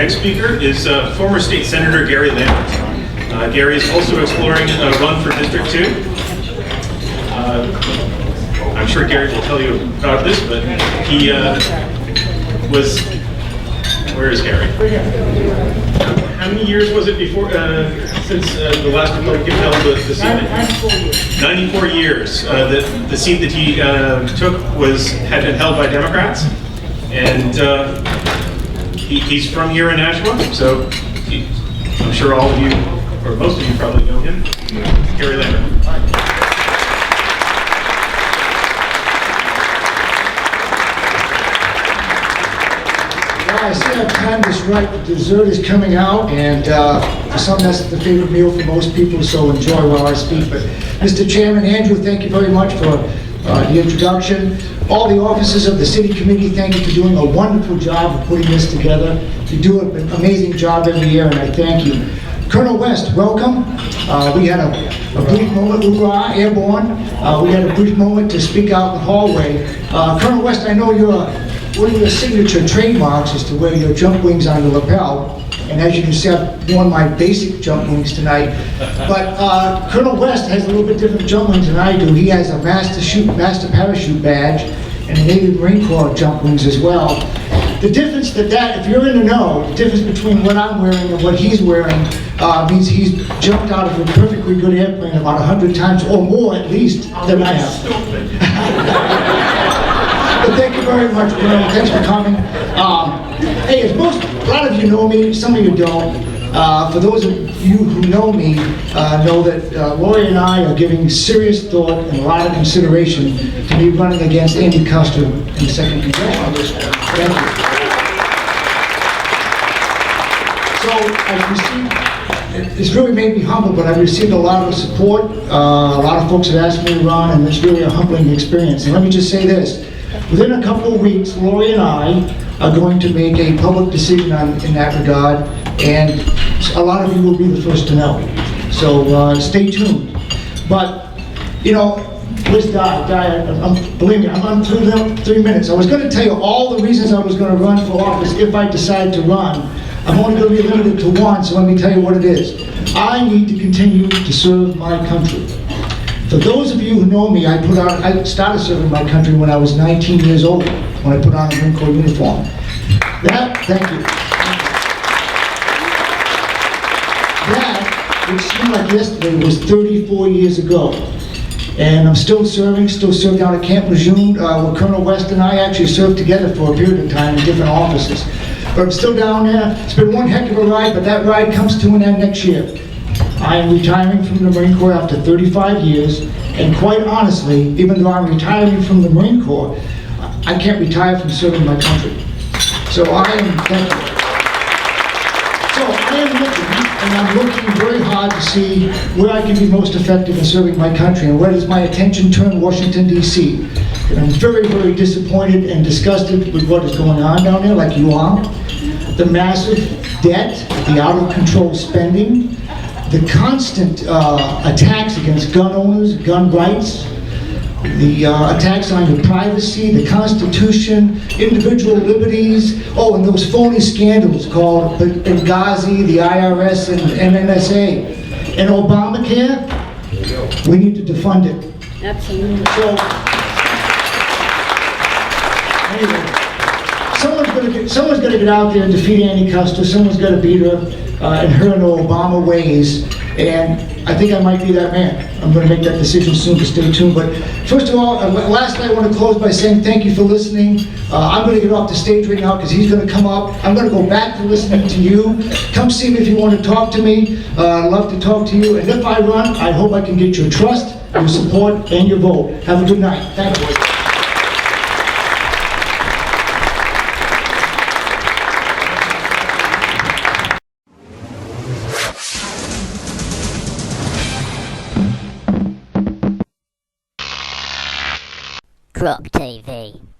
next speaker is former State Senator Gary Lambert. Gary is also exploring a run for District 2. I'm sure Gary will tell you about this, but he was... Where is Gary? How many years was it before, since the last Republican held the seat? 94 years. The seat that he took had been held by Democrats, and he's from here in Nashua, so I'm sure all of you, or most of you probably know him. Gary Lambert. I see I've timed this right. The dessert is coming out, and for some that's the favorite meal for most people, so enjoy while I speak. But Mr. Chairman, Andrew, thank you very much for the introduction. All the officers of the City Committee, thank you for doing a wonderful job of putting this together. You do an amazing job every year, and I thank you. Colonel West, welcome. We had a brief moment, hoorah, airborne. We had a brief moment to speak out in the hallway. Colonel West, I know one of your signature trademarks is to wear your jump wings on your lapel, and as you can see, I've worn my basic jump wings tonight. But Colonel West has a little bit different jump wings than I do. He has a master parachute badge and a Navy Marine Corps jump wings as well. The difference if you're in the know, the difference between what I'm wearing and what he's wearing means he's jumped out of a perfectly good airplane about 100 times or more at least than I have. But thank you very much, Colonel. Thanks for coming. Hey, a lot of you know me, some of you don't. For those of you who know me, know that Lori and I are giving serious thought and a lot of consideration to be running against Andy Custer in the 2nd Congressional District. Thank you. So I've received, it's really made me humble, but I've received a lot of support. A lot of folks have asked me to run, and it's really a humbling experience. And let me just say this. Within a couple of weeks, Lori and I are going to make a public decision in that regard, and a lot of you will be the first to know. So stay tuned. But, you know, where's believe me, I'm on 3 minutes. I was going to tell you all the reasons I was going to run for office if I decide to run. I'm only going to be limited to one, so let me tell you what it is. I need to continue to serve my country. For those of you who know me, I started serving my country when I was 19 years old, when I put on a Marine Corps uniform. Thank you. That, which seemed like yesterday, was 34 years ago. And I'm still serving down at Camp Lejeune, where Colonel West and I actually served together for a period of time in different offices. But I'm still down there. It's been one heck of a ride, but that ride comes to an end next year. I am retiring from the Marine Corps after 35 years, and quite honestly, even though I'm retiring from the Marine Corps, I can't retire from serving my country. So I am looking, and I'm looking very hard to see where I can be most effective in serving my country, and where does my attention turn? Washington, D.C. And I'm very, very disappointed and disgusted with what is going on down there, like you are. The massive debt, the out-of-control spending, the constant attacks against gun owners, gun rights, the attacks on your privacy, the Constitution, individual liberties, and those phony scandals called Benghazi, the IRS, and MMSA. And Obamacare, we need to defund it. Absolutely. So, anyway, someone's going to get out there and defeat Andy Custer. Someone's got to beat her in her and her Obama ways, and I think I might be that man. I'm going to make that decision soon, to stay tuned. But first of all, lastly, I want to close by saying thank you for listening. I'm going to get off the stage right now because he's going to come up. I'm going to go back to listening to you. Come see me if you want to talk to me. I'd love to talk to you. And if I run, I hope I can get your trust, your support, and your vote. Have a good night. Thank you. GOP TV.